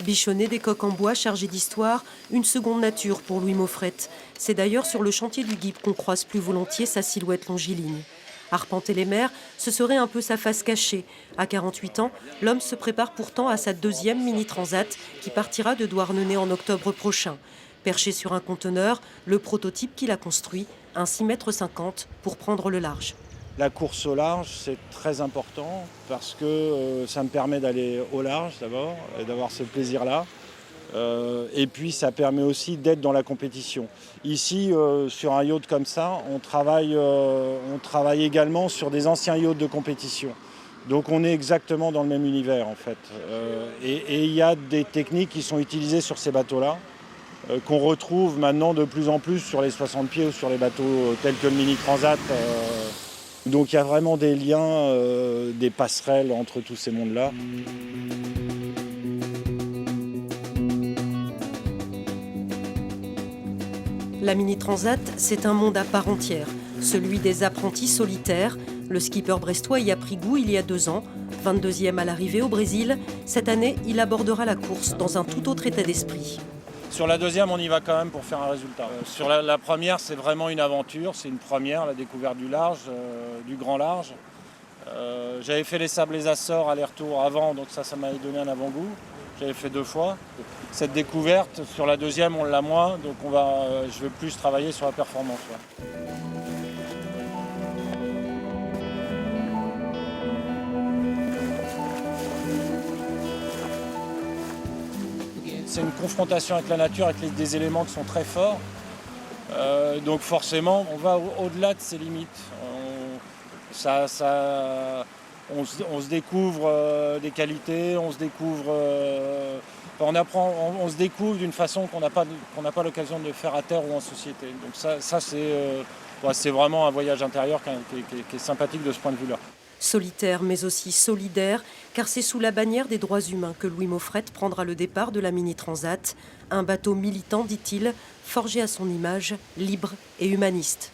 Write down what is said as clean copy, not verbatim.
Bichonner des coques en bois chargées d'histoire, une seconde nature pour Louis Maufrette. C'est d'ailleurs sur le chantier du GIP qu'on croise plus volontiers sa silhouette longiligne. Arpenter les mers, ce serait un peu sa face cachée. À 48 ans, l'homme se prépare pourtant à sa deuxième mini-transat qui partira de Douarnenez en octobre prochain. Perché sur un conteneur, le prototype qu'il a construit, un 6,50 m pour prendre le large. La course au large, c'est très important parce que ça me permet d'aller au large d'abord et d'avoir ce plaisir-là. Et puis ça permet aussi d'être dans la compétition. Ici, sur un yacht comme ça, on travaille également sur des anciens yachts de compétition. Donc on est exactement dans le même univers en fait. Et il y a des techniques qui sont utilisées sur ces bateaux-là, qu'on retrouve maintenant de plus en plus sur les 60 pieds ou sur les bateaux tels que le Mini Transat. Donc il y a vraiment des liens, des passerelles entre tous ces mondes-là. La Mini Transat, c'est un monde à part entière, celui des apprentis solitaires. Le skipper brestois y a pris goût il y a 2 ans. 22e à l'arrivée au Brésil, cette année, il abordera la course dans un tout autre état d'esprit. Sur la deuxième, on y va quand même pour faire un résultat. Sur la première, c'est vraiment une aventure, c'est une première, la découverte du large, du grand large. J'avais fait les Sables et Açores aller-retour avant, donc ça m'avait donné un avant-goût. J'avais fait 2 fois. Cette découverte, sur la deuxième, on l'a moins, donc je vais plus travailler sur la performance. Ouais. C'est une confrontation avec la nature, avec des éléments qui sont très forts. Donc forcément, on va au-delà de ses limites. On se découvre des qualités, on se découvre d'une façon qu'on n'a pas l'occasion de le faire à terre ou en société. Donc ça c'est vraiment un voyage intérieur qui est sympathique de ce point de vue-là. Solitaire mais aussi solidaire, car c'est sous la bannière des droits humains que Louis Maufrette prendra le départ de la Mini Transat. Un bateau militant, dit-il, forgé à son image, libre et humaniste.